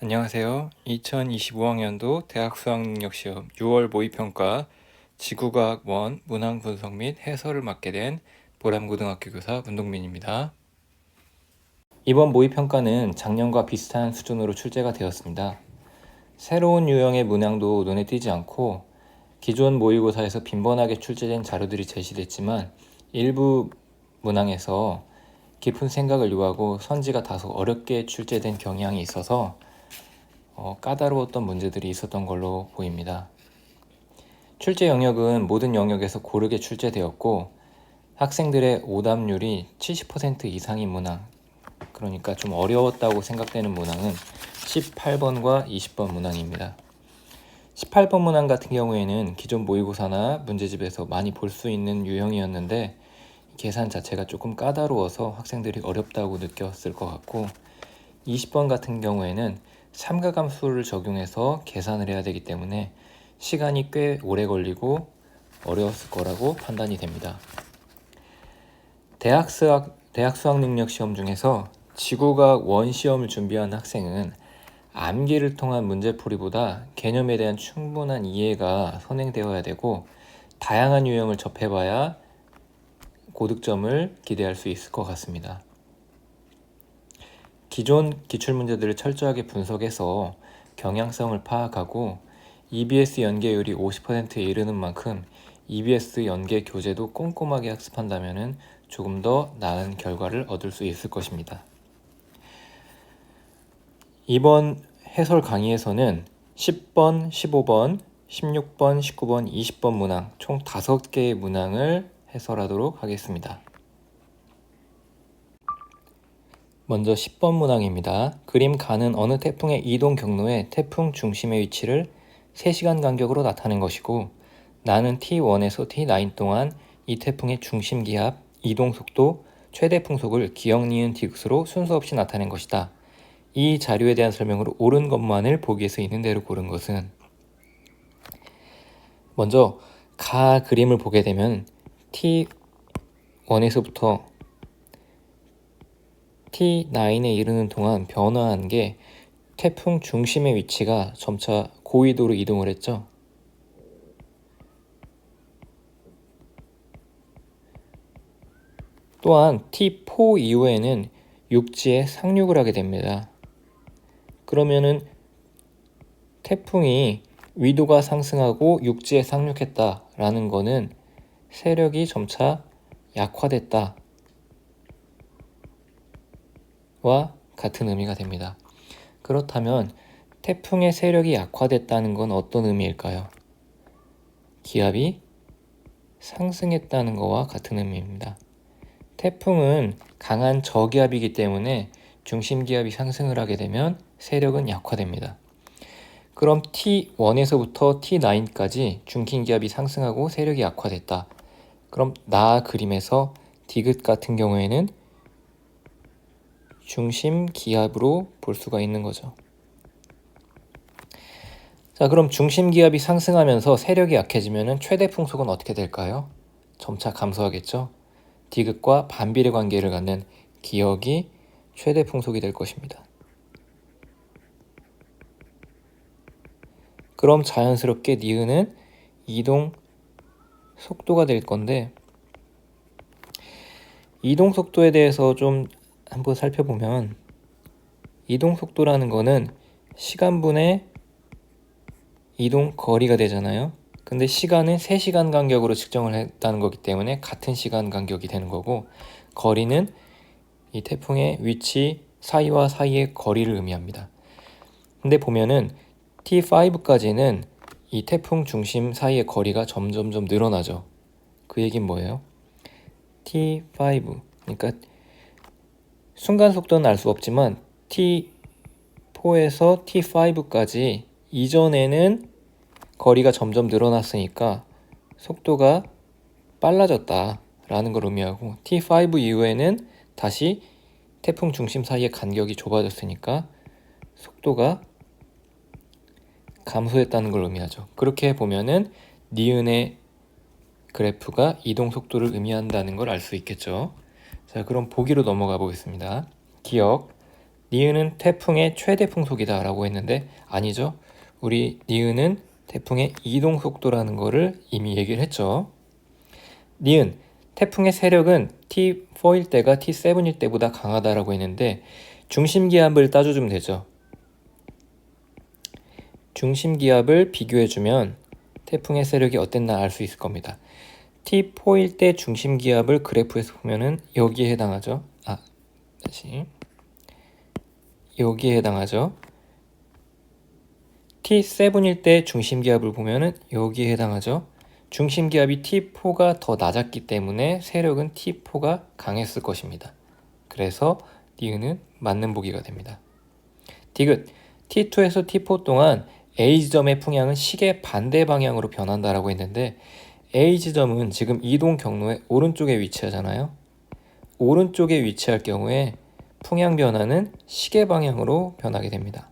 안녕하세요. 2025학년도 대학 수학능력시험 6월 모의평가 지구과학 1 문항 분석 및 해설을 맡게 된 보람고등학교 교사 문동민입니다. 이번 모의평가는 작년과 비슷한 수준으로 출제가 되었습니다. 새로운 유형의 문항도 눈에 띄지 않고 기존 모의고사에서 빈번하게 출제된 자료들이 제시됐지만 일부 문항에서 깊은 생각을 요하고 선지가 다소 어렵게 출제된 경향이 있어서 까다로웠던 문제들이 있었던 걸로 보입니다. 출제 영역은 모든 영역에서 고르게 출제되었고 학생들의 오답률이 70% 이상인 문항, 그러니까 좀 어려웠다고 생각되는 문항은 18번과 20번 문항입니다. 18번 문항 같은 경우에는 기존 모의고사나 문제집에서 많이 볼 수 있는 유형이었는데 계산 자체가 조금 까다로워서 학생들이 어렵다고 느꼈을 것 같고, 20번 같은 경우에는 삼각함수를 적용해서 계산을 해야 되기 때문에 시간이 꽤 오래 걸리고 어려웠을 거라고 판단이 됩니다. 대학 수학 능력 시험 중에서 지구과학 1 시험을 준비한 학생은 암기를 통한 문제풀이보다 개념에 대한 충분한 이해가 선행되어야 되고 다양한 유형을 접해봐야 고득점을 기대할 수 있을 것 같습니다. 기존 기출문제들을 철저하게 분석해서 경향성을 파악하고 EBS 연계율이 50%에 이르는 만큼 EBS 연계 교재도 꼼꼼하게 학습한다면 조금 더 나은 결과를 얻을 수 있을 것입니다. 이번 해설 강의에서는 10번, 15번, 16번, 19번, 20번 문항 총 5개의 문항을 해설하도록 하겠습니다. 먼저 10번 문항입니다. 그림 가는 어느 태풍의 이동 경로에 태풍 중심의 위치를 3시간 간격으로 나타낸 것이고 나는 T1에서 T9 동안 이 태풍의 중심 기압, 이동 속도, 최대 풍속을 기역, 니은, 디귿으로 순서 없이 나타낸 것이다. 이 자료에 대한 설명으로 옳은 것만을 보기에서 있는 대로 고른 것은, 먼저 가 그림을 보게 되면 T1에서부터 T9에 이르는 동안 변화한 게 태풍 중심의 위치가 점차 고위도로 이동을 했죠. 또한 T4 이후에는 육지에 상륙을 하게 됩니다. 그러면은 태풍이 위도가 상승하고 육지에 상륙했다라는 거는 세력이 점차 약화됐다 와 같은 의미가 됩니다. 그렇다면 태풍의 세력이 약화됐다는 건 어떤 의미일까요? 기압이 상승했다는 것과 같은 의미입니다. 태풍은 강한 저기압이기 때문에 중심 기압이 상승을 하게 되면 세력은 약화됩니다. 그럼 T1에서부터 T9까지 중심 기압이 상승하고 세력이 약화됐다. 그럼 나 그림에서 디귿 같은 경우에는 중심 기압으로 볼 수가 있는 거죠. 자, 그럼 중심 기압이 상승하면서 세력이 약해지면 최대 풍속은 어떻게 될까요? 점차 감소하겠죠. 디귿과 반비례 관계를 갖는 기역이 최대 풍속이 될 것입니다. 그럼 자연스럽게 니은은 이동 속도가 될 건데, 이동 속도에 대해서 좀 한번 살펴보면 이동 속도라는 거는 시간분의 이동 거리가 되잖아요. 근데 시간은 3시간 간격으로 측정을 했다는 거기 때문에 같은 시간 간격이 되는 거고, 거리는 이 태풍의 위치 사이와 사이의 거리를 의미합니다. 근데 보면은 T5까지는 이 태풍 중심 사이의 거리가 점점점 늘어나죠. 그 얘기는 뭐예요? T5, 그러니까 순간 속도는 알 수 없지만 T4에서 T5까지 이전에는 거리가 점점 늘어났으니까 속도가 빨라졌다라는 걸 의미하고, T5 이후에는 다시 태풍 중심 사이의 간격이 좁아졌으니까 속도가 감소했다는 걸 의미하죠. 그렇게 보면은 니은의 그래프가 이동 속도를 의미한다는 걸 알 수 있겠죠. 자, 그럼 보기로 넘어가 보겠습니다. 기역, 니은은 태풍의 최대 풍속이다 라고 했는데 아니죠. 우리 니은은 태풍의 이동 속도라는 거를 이미 얘기를 했죠. 니은, 태풍의 세력은 T4일 때가 T7일 때보다 강하다라고 했는데 중심기압을 따져주면 되죠. 중심기압을 비교해주면 태풍의 세력이 어땠나 알 수 있을 겁니다. T4일 때 중심기압을 그래프에서 보면은 여기에 해당하죠. 다시 여기에 해당하죠. T7일 때 중심기압을 보면은 여기에 해당하죠. 중심기압이 T4가 더 낮았기 때문에 세력은 T4가 강했을 것입니다. 그래서 니은은 맞는 보기가 됩니다. 디귿, T2에서 T4 동안 A지점의 풍향은 시계 반대 방향으로 변한다라고 했는데 A지점은 지금 이동 경로의 오른쪽에 위치하잖아요. 오른쪽에 위치할 경우에 풍향 변화는 시계 방향으로 변하게 됩니다.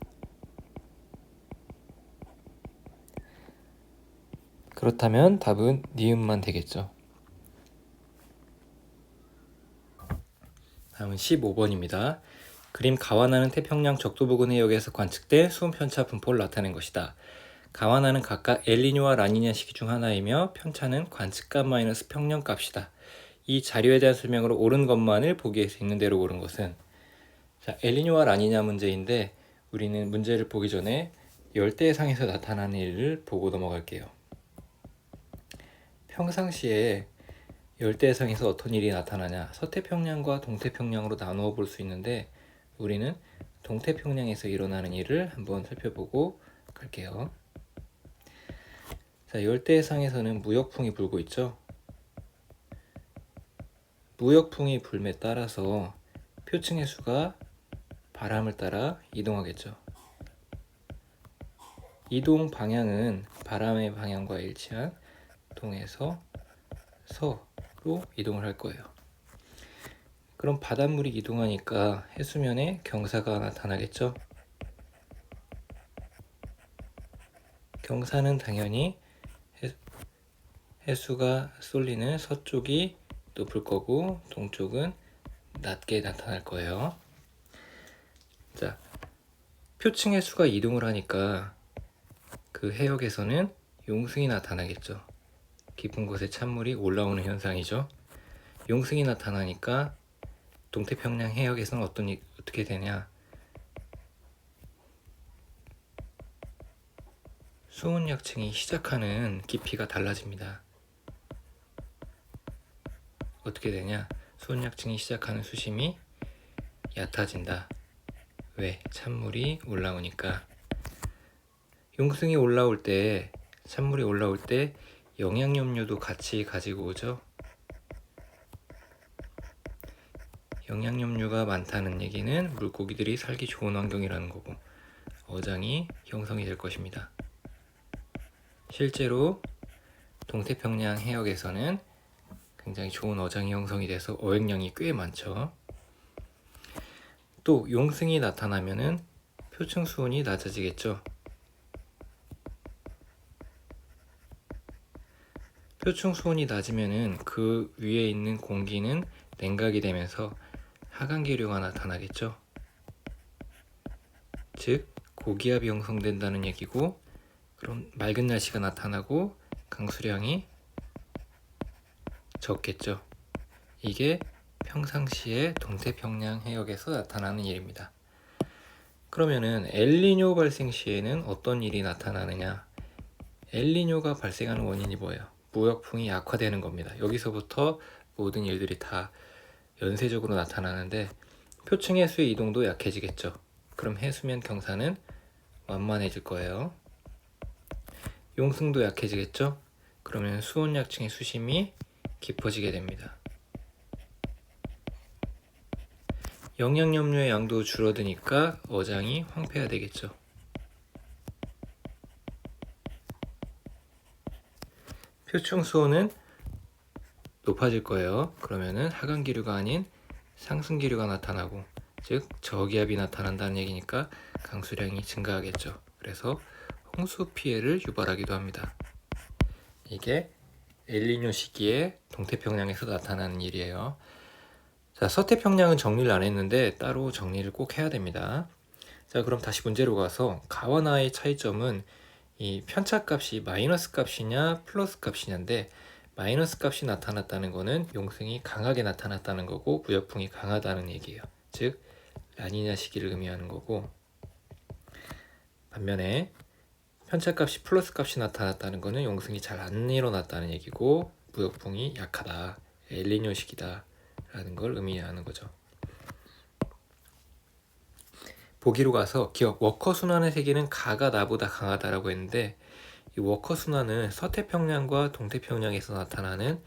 그렇다면 답은 니은만 되겠죠. 다음은 15번입니다. 그림 가와나는 태평양 적도 부근 해역에서 관측된 수온 편차 분포를 나타낸 것이다. 가와나는 각각 엘니뇨와 라니냐 시기 중 하나이며 편차는 관측값 마이너스 평년값이다. 이 자료에 대한 설명으로 옳은 것만을 보기에서 있는 대로 고른 것은 엘니뇨와 라니냐 문제인데 우리는 문제를 보기 전에 열대해상에서 나타나는 일을 보고 넘어갈게요. 평상시에 열대해상에서 어떤 일이 나타나냐, 서태평양과 동태평양으로 나누어 볼 수 있는데 우리는 동태평양에서 일어나는 일을 한번 살펴보고 갈게요. 자, 열대해상에서는 무역풍이 불고 있죠. 무역풍이 불에 따라서 표층의 수가 바람을 따라 이동하겠죠. 이동 방향은 바람의 방향과 일치한 동에서 서로 이동을 할 거예요. 그럼 바닷물이 이동하니까 해수면에 경사가 나타나겠죠. 경사는 당연히 해수가 쏠리는 서쪽이 높을 거고 동쪽은 낮게 나타날 거예요. 자, 표층 해수가 이동을 하니까 그 해역에서는 용승이 나타나겠죠. 깊은 곳에 찬물이 올라오는 현상이죠. 용승이 나타나니까 동태평양 해역에서는 어떻게 되냐? 수온약층이 시작하는 깊이가 달라집니다. 어떻게 되냐? 수온약층이 시작하는 수심이 얕아진다. 왜? 찬물이 올라오니까. 용승이 올라올 때, 찬물이 올라올 때 영양염료도 같이 가지고 오죠. 영양염류가 많다는 얘기는 물고기들이 살기 좋은 환경이라는 거고 어장이 형성이 될 것입니다. 실제로 동태평양 해역에서는 굉장히 좋은 어장이 형성이 돼서 어획량이 꽤 많죠. 또 용승이 나타나면은 표층 수온이 낮아지겠죠. 표층 수온이 낮으면은 그 위에 있는 공기는 냉각이 되면서 하강기류가 나타나겠죠. 즉 고기압이 형성된다는 얘기고 그럼 맑은 날씨가 나타나고 강수량이 적겠죠. 이게 평상시에 동태평양 해역에서 나타나는 일입니다. 그러면은 엘니뇨 발생 시에는 어떤 일이 나타나느냐? 엘니뇨가 발생하는 원인이 뭐예요? 무역풍이 약화되는 겁니다. 여기서부터 모든 일들이 다 연쇄적으로 나타나는데 표층 해수의 이동도 약해지겠죠. 그럼 해수면 경사는 완만해질 거예요. 용승도 약해지겠죠. 그러면 수온약층의 수심이 깊어지게 됩니다. 영양염료의 양도 줄어드니까 어장이 황폐화되겠죠. 표층 수온은 높아질 거예요. 그러면은 하강기류가 아닌 상승기류가 나타나고 즉 저기압이 나타난다는 얘기니까 강수량이 증가하겠죠. 그래서 홍수 피해를 유발하기도 합니다. 이게 엘니뇨 시기에 동태평양에서 나타나는 일이에요. 자, 자, 서태평양은 정리를 안 했는데 따로 정리를 꼭 해야 됩니다. 자, 그럼 다시 문제로 가서 가와 나의 차이점은 이 편차값이 마이너스 값이냐 플러스 값이냐인데, 마이너스 값이 나타났다는 거는 용승이 강하게 나타났다는 거고 무역풍이 강하다는 얘기예요. 즉 라니냐 시기를 의미하는 거고, 반면에 편차값이 플러스 값이 나타났다는 거는 용승이 잘 안 일어났다는 얘기고 무역풍이 약하다, 엘니뇨 시기다 라는 걸 의미하는 거죠. 보기로 가서 기억, 워커 순환의 세계는 가가 나보다 강하다라고 했는데, 이 워커 순환은 서태평양과 동태평양에서 나타나는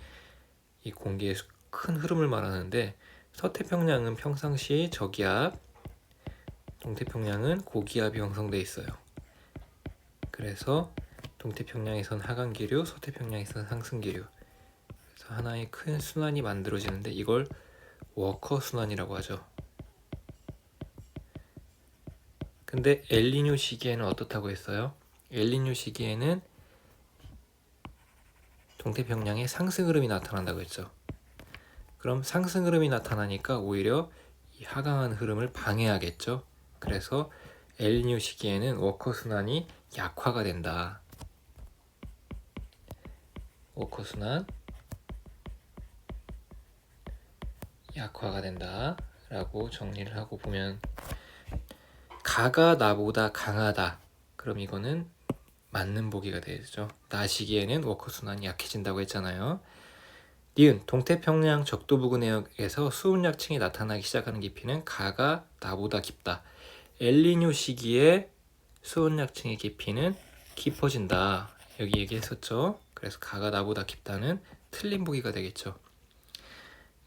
이 공기의 큰 흐름을 말하는데, 서태평양은 평상시 저기압, 동태평양은 고기압이 형성돼 있어요. 그래서 동태평양에선 하강기류, 서태평양에선 상승기류, 그래서 하나의 큰 순환이 만들어지는데 이걸 워커 순환이라고 하죠. 근데 엘니뇨 시기에는 어떻다고 했어요? 엘니뇨 시기에는 동태평양에 상승 흐름이 나타난다고 했죠. 그럼 상승 흐름이 나타나니까 오히려 이 하강한 흐름을 방해하겠죠. 그래서 엘니뇨 시기에는 워커 순환이 약화가 된다. 워커 순환 약화가 된다 라고 정리를 하고 보면, 가가 나보다 강하다, 그럼 이거는 맞는 보기가 되죠. 나 시기에는 워커 순환이 약해진다고 했잖아요. 니은 동태평양 적도 부근 해역에서 수온약층이 나타나기 시작하는 깊이는 가가 나보다 깊다. 엘니뇨 시기에 수온약층의 깊이는 깊어진다. 여기 얘기했었죠. 그래서 가가 나보다 깊다는 틀린 보기가 되겠죠.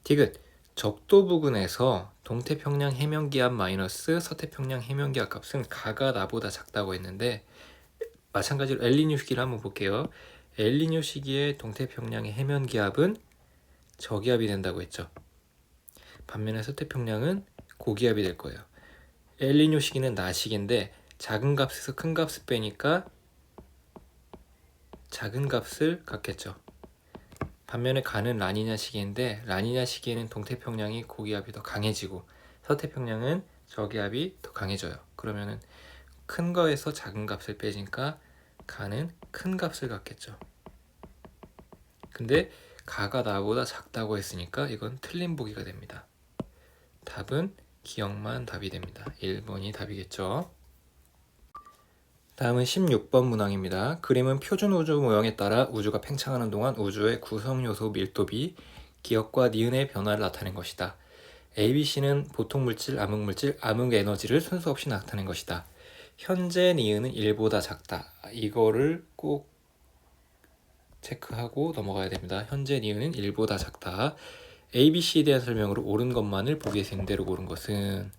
디귿 적도 부근에서 동태평양 해면기압 마이너스 서태평양 해면기압 값은 가가 나보다 작다고 했는데, 마찬가지로 엘니뇨 시기를 한번 볼게요. 엘니뇨 시기에 동태평양의 해면기압은 저기압이 된다고 했죠. 반면에 서태평양은 고기압이 될 거예요. 엘니뇨 시기는 나시기인데 작은 값에서 큰 값을 빼니까 작은 값을 갖겠죠. 반면에 가는 라니냐 시기인데, 라니냐 시기에는 동태평양이 고기압이 더 강해지고 서태평양은 저기압이 더 강해져요. 그러면은 큰 거에서 작은 값을 빼니까 가는 큰 값을 갖겠죠. 근데 가가 나보다 작다고 했으니까 이건 틀린 보기가 됩니다. 답은 기억만 답이 됩니다. 1번이 답이겠죠. 다음은 16번 문항입니다. 그림은 표준 우주 모형에 따라 우주가 팽창하는 동안 우주의 구성 요소 밀도비, 기억과 니은의 변화를 나타낸 것이다. ABC는 보통 물질, 암흑 물질, 암흑 에너지를 순서 없이 나타낸 것이다. 현재 니은은 1보다 작다. 이거를 꼭 체크하고 넘어가야 됩니다. 현재 니은은 1보다 작다. ABC에 대한 설명으로 옳은 것만을 보기에서 있는 대로 고른 것은,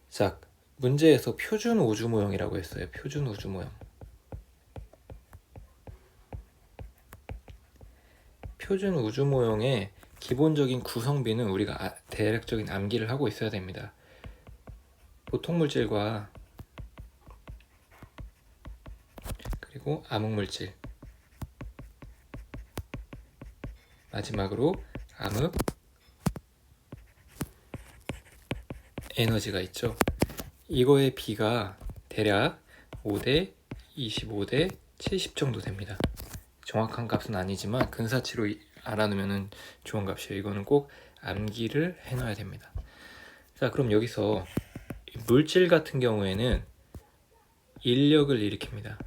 자, 문제에서 표준 우주 모형이라고 했어요. 표준 우주 모형. 표준 우주 모형의 기본적인 구성비는 우리가 대략적인 암기를 하고 있어야 됩니다. 보통 물질과 그리고 암흑 물질, 마지막으로 암흑 에너지가 있죠. 이거의 비가 대략 5대 25대 70 정도 됩니다. 정확한 값은 아니지만 근사치로 알아두면 좋은 값이에요. 이거는 꼭 암기를 해놔야 됩니다. 자, 그럼 여기서 물질 같은 경우에는 인력을 일으킵니다.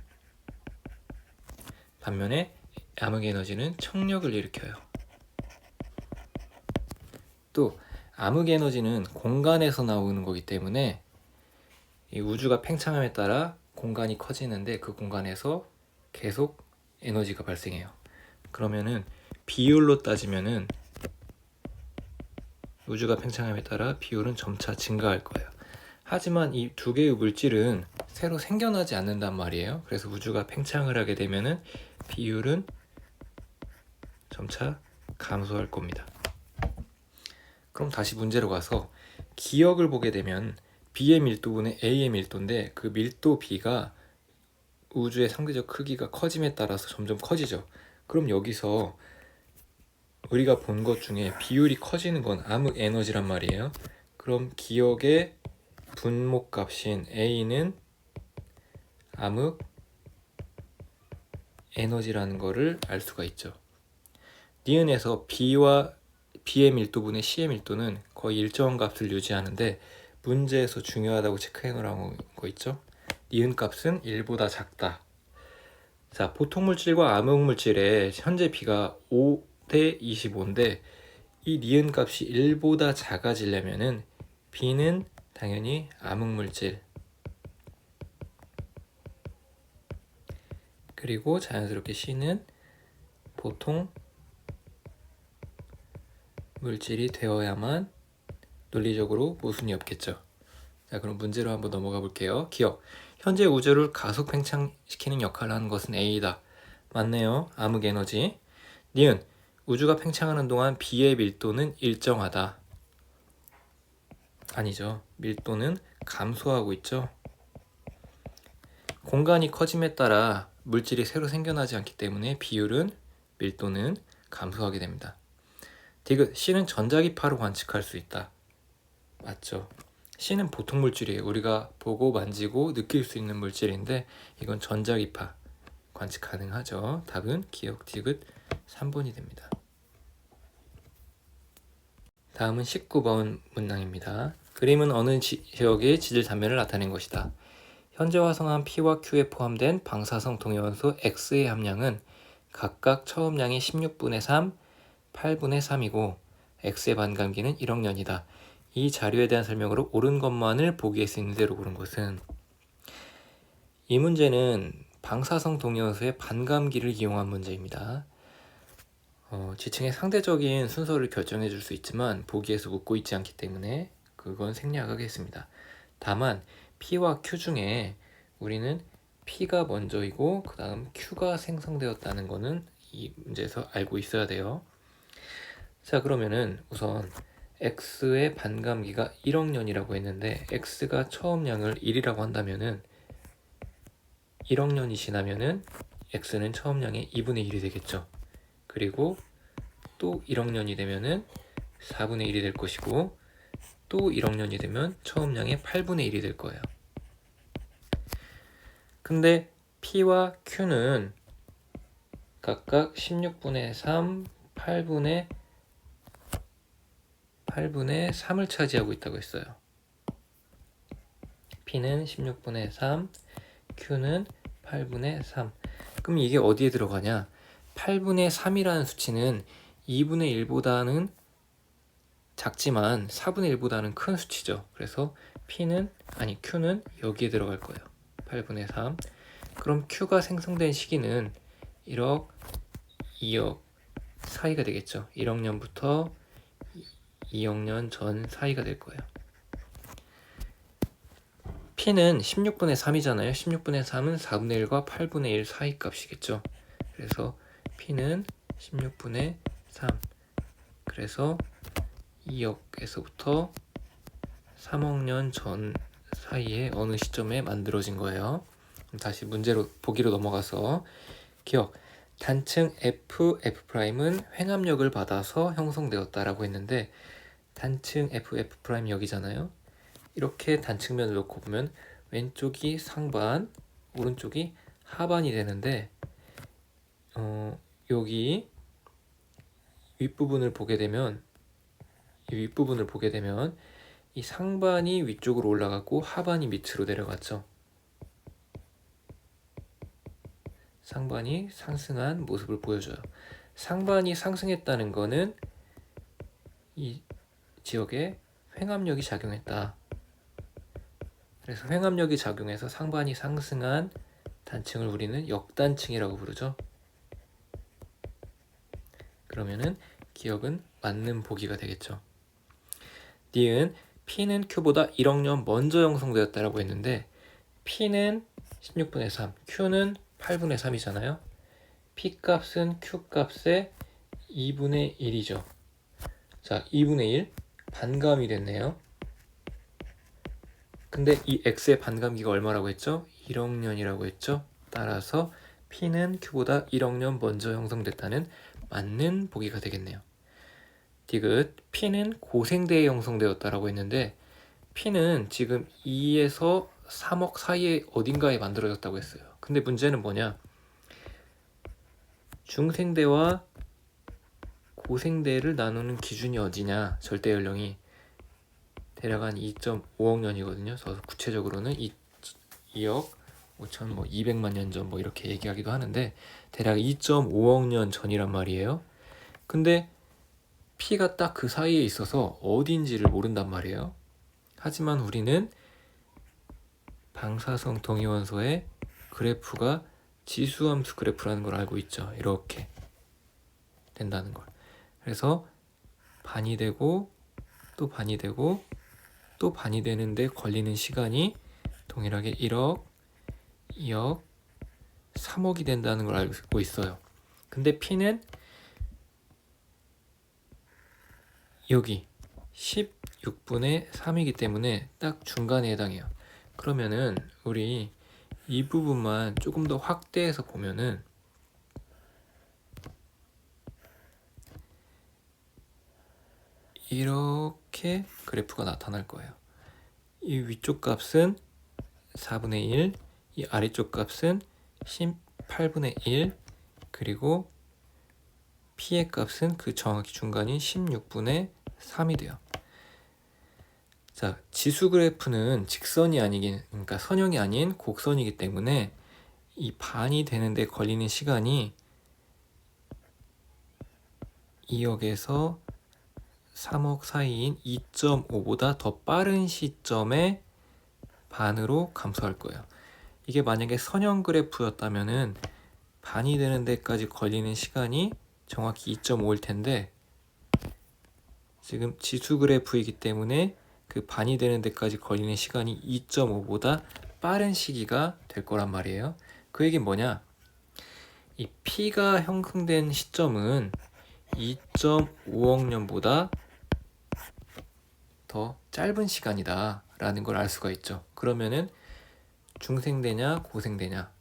반면에 암흑 에너지는 청력을 일으켜요. 또 암흑 에너지는 공간에서 나오는 거기 때문에 이 우주가 팽창함에 따라 공간이 커지는데 그 공간에서 계속 에너지가 발생해요. 그러면은 비율로 따지면은 우주가 팽창함에 따라 비율은 점차 증가할 거예요. 하지만 이 두 개의 물질은 새로 생겨나지 않는단 말이에요. 그래서 우주가 팽창을 하게 되면은 비율은 점차 감소할 겁니다. 그럼 다시 문제로 가서 기억을 보게 되면 B의 밀도분의 A의 밀도인데, 그 밀도 B가 우주의 상대적 크기가 커짐에 따라서 점점 커지죠. 그럼 여기서 우리가 본 것 중에 비율이 커지는 건 암흑 에너지란 말이에요. 그럼 기억의 분모값인 A는 암흑 에너지라는 거를 알 수가 있죠. 니은에서 B의 밀도분의 C의 밀도는 거의 일정한 값을 유지하는데 문제에서 중요하다고 체크해 놓으라고 거 있죠. 니은 값은 1보다 작다. 자, 보통 물질과 암흑 물질의 현재 B가 5대 25인데 이 니은 값이 1보다 작아지려면은 B는 당연히 암흑 물질, 그리고 자연스럽게 C는 보통 물질이 되어야만 논리적으로 모순이 없겠죠. 자, 그럼 문제로 한번 넘어가 볼게요. 기억. 현재 우주를 가속 팽창시키는 역할을 하는 것은 A다. 맞네요. 암흑 에너지. 니은. 우주가 팽창하는 동안 B의 밀도는 일정하다. 아니죠. 밀도는 감소하고 있죠. 공간이 커짐에 따라 물질이 새로 생겨나지 않기 때문에 밀도는 감소하게 됩니다. 디귿. C는 전자기파로 관측할 수 있다. 맞죠. C는 보통 물질이에요. 우리가 보고 만지고 느낄 수 있는 물질인데 이건 전자기파 관측 가능하죠. 답은 기억 디귿 3번이 됩니다. 다음은 19번 문항입니다. 그림은 어느 지역의 지질 단면을 나타낸 것이다. 현재 화성한 P와 Q에 포함된 방사성 동위원소 X의 함량은 각각 처음량이 16분의 3, 8분의 3이고 X의 반감기는 1억 년이다. 이 자료에 대한 설명으로 옳은 것만을 보기에 쓰이는 대로 고른 것은, 이 문제는 방사성 동위원소의 반감기를 이용한 문제입니다. 지층의 상대적인 순서를 결정해 줄 수 있지만 보기에서 묻고 있지 않기 때문에 그건 생략하겠습니다. 다만 P와 Q 중에 우리는 P가 먼저이고 그 다음 Q가 생성되었다는 거는 이 문제에서 알고 있어야 돼요. 자, 그러면은 우선 X의 반감기가 1억 년이라고 했는데 X가 처음량을 1이라고 한다면은 1억 년이 지나면은 X는 처음량의 2분의 1이 되겠죠. 그리고 또 1억 년이 되면은 4분의 1이 될 것이고 또 1억 년이 되면 처음량의 8분의 1이 될 거예요. 근데 P와 Q는 각각 16분의 3, 8분의 3을 차지하고 있다고 했어요. P는 16분의 3, Q는 8분의 3. 그럼 이게 어디에 들어가냐? 8분의 3이라는 수치는 2분의 1보다는 작지만 4분의 1보다는 큰 수치죠. 그래서 Q는 여기에 들어갈 거예요. 8분의 3. 그럼 Q가 생성된 시기는 1억, 2억 사이가 되겠죠. 1억 년부터 2억 년 전 사이가 될 거예요. P는 16분의 3이잖아요. 16분의 3은 4분의 1과 8분의 1 사이 값이겠죠. 그래서 P는 16분의 3. 그래서 2억에서부터 3억 년 전 사이에 어느 시점에 만들어진 거예요. 다시 문제로 보기로 넘어가서 기억. 단층 F'은 횡압력을 받아서 형성되었다라고 했는데 단층 F' 여기잖아요. 이렇게 단층면을 놓고 보면 왼쪽이 상반, 오른쪽이 하반이 되는데 여기 윗부분을 보게 되면 이 상반이 위쪽으로 올라갔고 하반이 밑으로 내려갔죠. 상반이 상승한 모습을 보여줘요. 상반이 상승했다는 거는 이 지역에 횡압력이 작용했다. 그래서 횡압력이 작용해서 상반이 상승한 단층을 우리는 역단층이라고 부르죠. 그러면은 기억은 맞는 보기가 되겠죠. 니은 P는 Q보다 1억 년 먼저 형성되었다라고 했는데 P는 16분의 3, Q는 8분의 3이잖아요. P 값은 Q 값의 2분의 1이죠. 자, 2분의 1 반감이 됐네요. 근데 이 X의 반감기가 얼마라고 했죠? 1억 년이라고 했죠. 따라서 P는 Q보다 1억 년 먼저 형성됐다는 맞는 보기가 되겠네요. 디귿 P는 고생대에 형성되었다라고 했는데 P는 지금 2에서 3억 사이에 어딘가에 만들어졌다고 했어요. 근데 문제는 뭐냐? 중생대와 고생대를 나누는 기준이 어디냐? 절대 연령이 대략 한 2.5억 년이거든요. 그래서 구체적으로는 2억 5천 200만 년 전 이렇게 얘기하기도 하는데 대략 2.5억 년 전이란 말이에요. 근데 P가 딱 그 사이에 있어서 어딘지를 모른단 말이에요. 하지만 우리는 방사성 동위원소의 그래프가 지수함수 그래프라는 걸 알고 있죠. 이렇게 된다는 걸. 그래서 반이 되고 또 반이 되고 또 반이 되는데 걸리는 시간이 동일하게 1억, 2억, 3억이 된다는 걸 알고 있어요. 근데 P는 여기 16분의 3이기 때문에 딱 중간에 해당해요. 그러면은 우리 이 부분만 조금 더 확대해서 보면은 이렇게 그래프가 나타날 거예요. 이 위쪽 값은 4분의 1, 이 아래쪽 값은 18분의 1, 그리고 P의 값은 그 정확히 중간인 16분의 3이 돼요. 자, 지수 그래프는 직선이 아니긴, 그러니까 선형이 아닌 곡선이기 때문에 이 반이 되는데 걸리는 시간이 2억에서 3억 사이인 2.5보다 더 빠른 시점에 반으로 감소할 거예요. 이게 만약에 선형 그래프였다면은 반이 되는 데까지 걸리는 시간이 정확히 2.5일 텐데 지금 지수 그래프이기 때문에 그 반이 되는 데까지 걸리는 시간이 2.5보다 빠른 시기가 될 거란 말이에요. 그 얘기는 뭐냐? 이 P가 형성된 시점은 2.5억 년보다 더 짧은 시간이다 라는 걸 알 수가 있죠. 그러면은 중생대냐 고생대냐?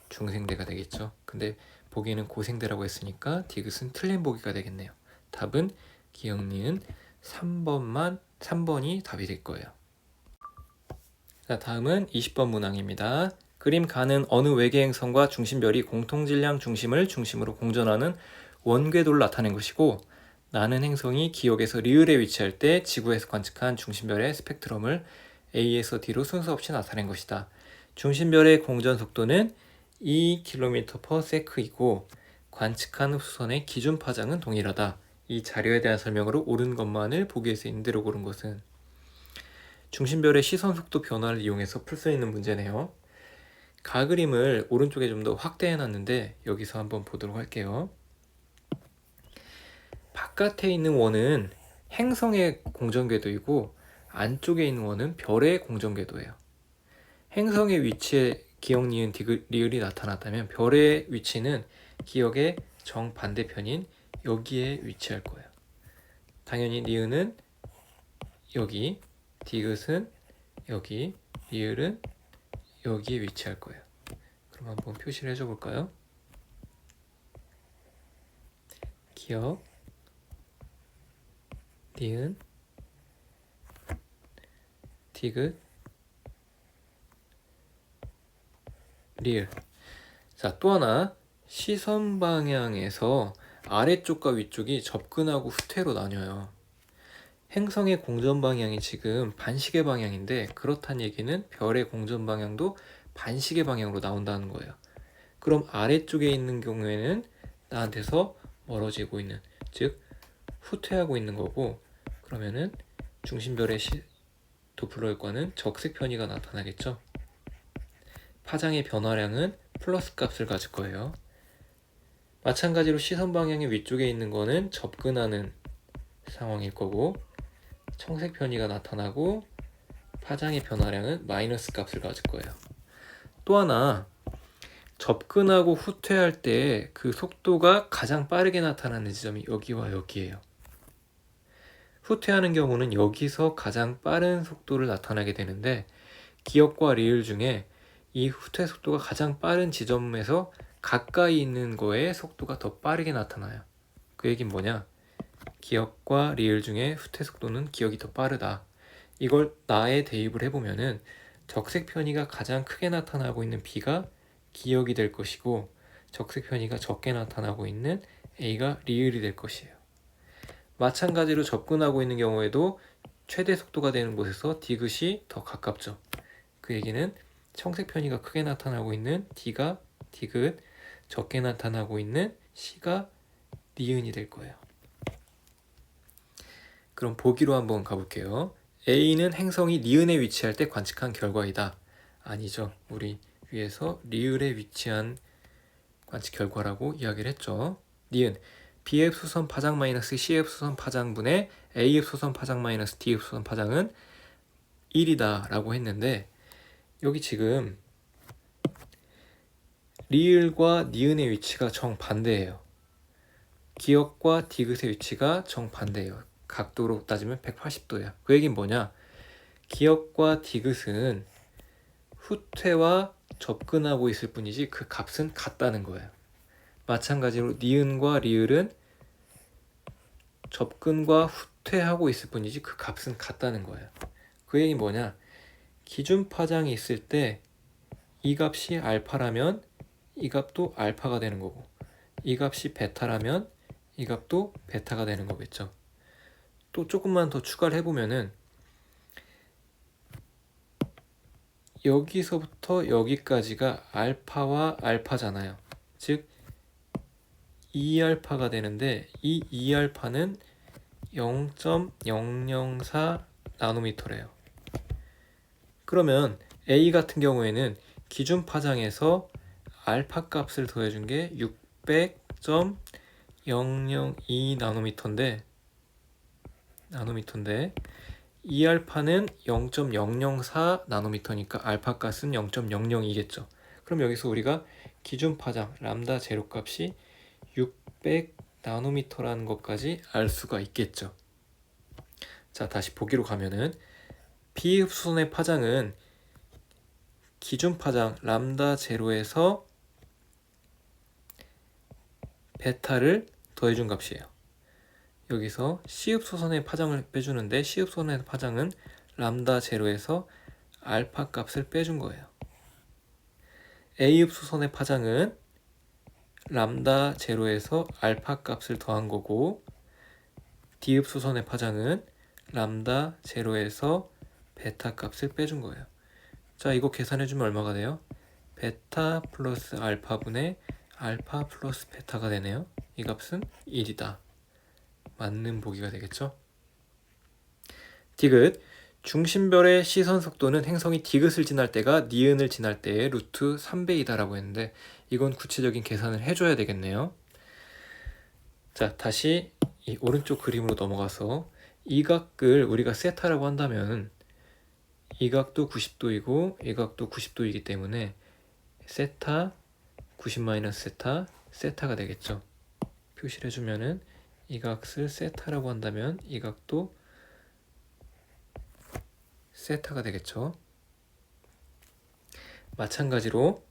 중생대가 되겠죠. 근데 보기에는 고생대라고 했으니까 디귿은 틀린 보기가 되겠네요. 답은 기억 니은 3번이 답이 될 거예요. 자, 다음은 20번 문항입니다. 그림 가는 어느 외계 행성과 중심별이 공통질량 중심을 중심으로 공전하는 원궤도를 나타낸 것이고 나는 행성이 기역에서 리을에 위치할 때 지구에서 관측한 중심별의 스펙트럼을 A에서 D로 순서 없이 나타낸 것이다. 중심별의 공전 속도는 2km/s이고 관측한 흡수선의 기준 파장은 동일하다. 이 자료에 대한 설명으로 옳은 것만을 보기 위해서 인대로 고른 것은 중심별의 시선 속도 변화를 이용해서 풀 수 있는 문제네요. 가그림을 오른쪽에 좀 더 확대해 놨는데 여기서 한번 보도록 할게요. 바깥에 있는 원은 행성의 공전궤도이고 안쪽에 있는 원은 별의 공전궤도예요. 행성의 위치에 기역, 니은, 디귿, 리을이 나타났다면 별의 위치는 기역의 정반대편인 여기에 위치할 거예요. 당연히 니은은 여기, 디귿은 여기, 리을은 여기에 위치할 거예요. 그럼 한번 표시를 해줘 볼까요? 기역, 니은, 디귿, 리을. 자, 또 하나 시선 방향에서 아래쪽과 위쪽이 접근하고 후퇴로 나뉘어요. 행성의 공전 방향이 지금 반시계 방향인데 그렇다는 얘기는 별의 공전 방향도 반시계 방향으로 나온다는 거예요. 그럼 아래쪽에 있는 경우에는 나한테서 멀어지고 있는, 즉 후퇴하고 있는 거고, 그러면은 중심별의 도플러과는 적색 편의가 나타나겠죠. 파장의 변화량은 플러스 값을 가질 거예요. 마찬가지로 시선 방향의 위쪽에 있는 거는 접근하는 상황일 거고 청색 편의가 나타나고 파장의 변화량은 마이너스 값을 가질 거예요. 또 하나, 접근하고 후퇴할 때 그 속도가 가장 빠르게 나타나는 지점이 여기와 여기예요. 후퇴하는 경우는 여기서 가장 빠른 속도를 나타나게 되는데 기역과 리을 중에 이 후퇴 속도가 가장 빠른 지점에서 가까이 있는 거에 속도가 더 빠르게 나타나요. 그 얘기는 뭐냐? 기역과 리을 중에 후퇴 속도는 기역이 더 빠르다. 이걸 나에 대입을 해보면은 적색 편의가 가장 크게 나타나고 있는 B가 기역이 될 것이고 적색 편의가 적게 나타나고 있는 A가 리을이 될 것이에요. 마찬가지로 접근하고 있는 경우에도 최대 속도가 되는 곳에서 디귿이 더 가깝죠. 그 얘기는 청색 편의가 크게 나타나고 있는 D가 디귿, 적게 나타나고 있는 C가 니은이 될 거예요. 그럼 보기로 한번 가볼게요. A는 행성이 니은에 위치할 때 관측한 결과이다. 아니죠. 우리 위에서 리을에 위치한 관측 결과라고 이야기를 했죠. 니은 B의 수선 파장 마이너스 C의 수선 파장분의 A의 수선 파장 마이너스 D의 수선 파장은 1이다 라고 했는데 여기 지금 리을과 니은의 위치가 정반대예요. 기역과 디귿의 위치가 정반대예요. 각도로 따지면 180도예요. 그 얘기는 뭐냐? 기역과 디귿은 후퇴와 접근하고 있을 뿐이지 그 값은 같다는 거예요. 마찬가지로 니은과 리을은 접근과 후퇴하고 있을 뿐이지 그 값은 같다는 거예요. 그 얘기는 뭐냐? 기준 파장이 있을 때 이 값이 알파라면 이 값도 알파가 되는 거고 이 값이 베타라면 이 값도 베타가 되는 거겠죠. 또 조금만 더 추가를 해보면은 여기서부터 여기까지가 알파와 알파잖아요. 즉 2알파가 되는데 이 2알파는 0.004 나노미터래요. 그러면 A 같은 경우에는 기준 파장에서 알파 값을 더해준 게 600.002 나노미터인데 2알파는 0.004 나노미터니까 알파 값은 0.00이겠죠. 그럼 여기서 우리가 기준 파장 람다 제로 값이 600 나노미터라는 것까지 알 수가 있겠죠. 자, 다시 보기로 가면은 비흡수선의 파장은 기준 파장 람다 제로에서 베타를 더해준 값이에요. 여기서 C흡수선의 파장을 빼주는데 C흡수선의 파장은 람다 제로에서 알파 값을 빼준 거예요. A흡수선의 파장은 람다 제로에서 알파 값을 더한 거고 D흡수선의 파장은 람다 제로에서 베타 값을 빼준 거예요. 자, 이거 계산해주면 얼마가 돼요? 베타 플러스 알파분의 알파 플러스 베타가 되네요. 이 값은 1이다. 맞는 보기가 되겠죠? 디귿 중심별의 시선 속도는 행성이 디귿을 지날 때가 니은을 지날 때의 루트 3배이다 라고 했는데 이건 구체적인 계산을 해줘야 되겠네요. 자, 다시 이 오른쪽 그림으로 넘어가서 이 각을 우리가 세타라고 한다면 이 각도 90도이고 이 각도 90도이기 때문에 세타 90 세타 세타가 되겠죠. 표시를 해주면은 이 각을 세타라고 한다면 이 각도 세타가 되겠죠. 마찬가지로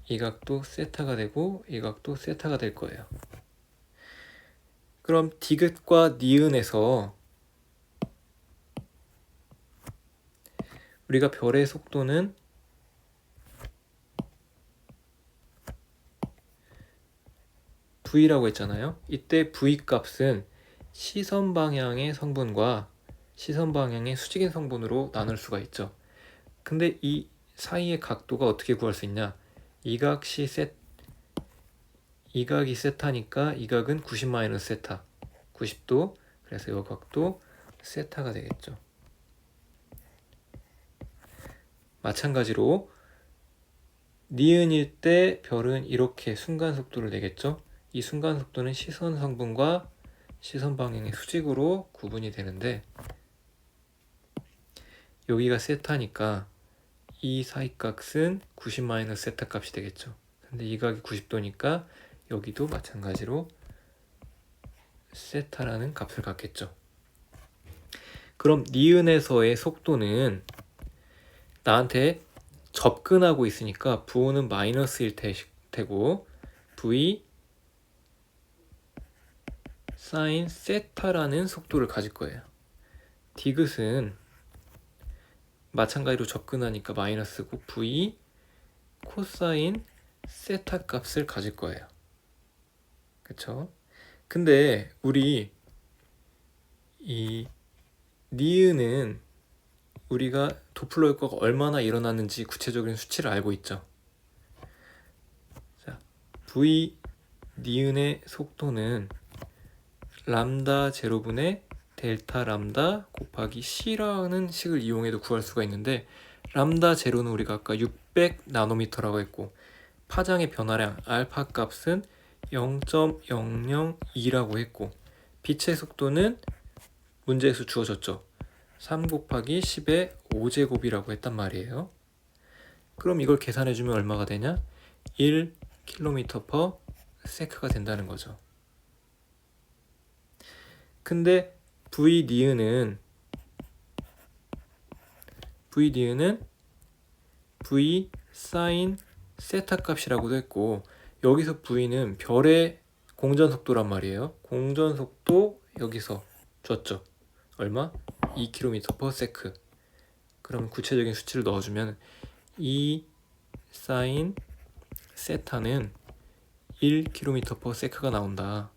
이 각도 세타가 되고 이 각도 세타가 될 거예요. 그럼 디귿과 니은에서 우리가 별의 속도는 V라고 했잖아요. 이때 V 값은 시선 방향의 성분과 시선 방향의 수직인 성분으로 나눌 수가 있죠. 근데 이 사이의 각도가 어떻게 구할 수 있냐? 이 각이 세타니까 이 각은 90 세타 90도. 그래서 이 각도 세타가 되겠죠. 마찬가지로 니은일 때 별은 이렇게 순간 속도를 내겠죠. 이 순간 속도는 시선 성분과 시선 방향의 수직으로 구분이 되는데 여기가 세타니까 이 사이값은 90 세타 값이 되겠죠. 근데 이 각이 90도니까 여기도 마찬가지로 세타라는 값을 갖겠죠. 그럼 니은에서의 속도는 나한테 접근하고 있으니까 부호는 마이너스일 테고 V 사인 세타라는 속도를 가질 거예요. 디귿은 마찬가지로 접근하니까 마이너스고 v 코사인 세타 값을 가질 거예요. 그쵸? 근데 우리 이 니은은 우리가 도플러 효과가 얼마나 일어나는지 구체적인 수치를 알고 있죠. 자, v 니은의 속도는 람다 제로분의 델타 람다 곱하기 c라는 식을 이용해도 구할 수가 있는데, 람다 제로는 우리가 아까 600 나노미터라고 했고 파장의 변화량 알파 값은 0.002라고 했고 빛의 속도는 문제에서 주어졌죠. 3 곱하기 10의 5제곱이라고 했단 말이에요. 그럼 이걸 계산해주면 얼마가 되냐? 1km/s가 된다는 거죠. 근데 v 니은은 v 사인 세타 값이라고도 했고, 여기서 v는 별의 공전 속도란 말이에요. 공전 속도 여기서 줬죠. 얼마? 2km/s. 그럼 구체적인 수치를 넣어주면 2 사인 세타는 1km/s가 나온다.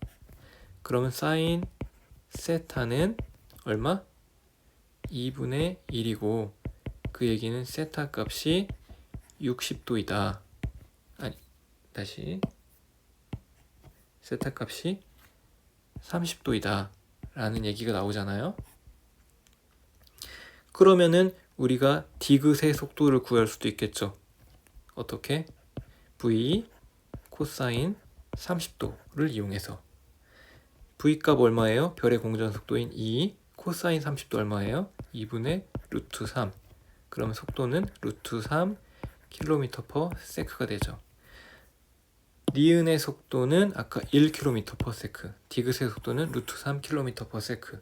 그러면 사인 세타는 얼마? 2분의 1이고 그 얘기는 세타 값이 60도이다. 아니, 다시 세타 값이 30도이다 라는 얘기가 나오잖아요. 그러면은 우리가 디귿의 속도를 구할 수도 있겠죠. 어떻게? v 코사인 30도를 이용해서. v 값 얼마예요? 별의 공전 속도인 2 코사인 30도 얼마예요? 2분의 루트 3. 그럼 속도는 루트 3 km/s가 되죠. 니은의 속도는 아까 1km/s, 디귿의 속도는 루트 3 km/s.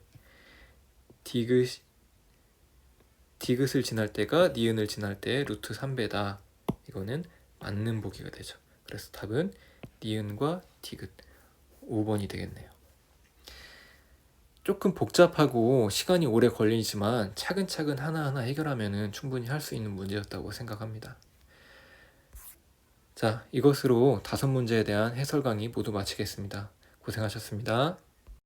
디귿을 지날 때가 니은을 지날 때의 루트 3배다. 이거는 맞는 보기가 되죠. 그래서 답은 니은과 디귿 5번이 되겠네요. 조금 복잡하고 시간이 오래 걸리지만 차근차근 하나하나 해결하면 충분히 할 수 있는 문제였다고 생각합니다. 자, 이것으로 5문제에 대한 해설 강의 모두 마치겠습니다. 고생하셨습니다.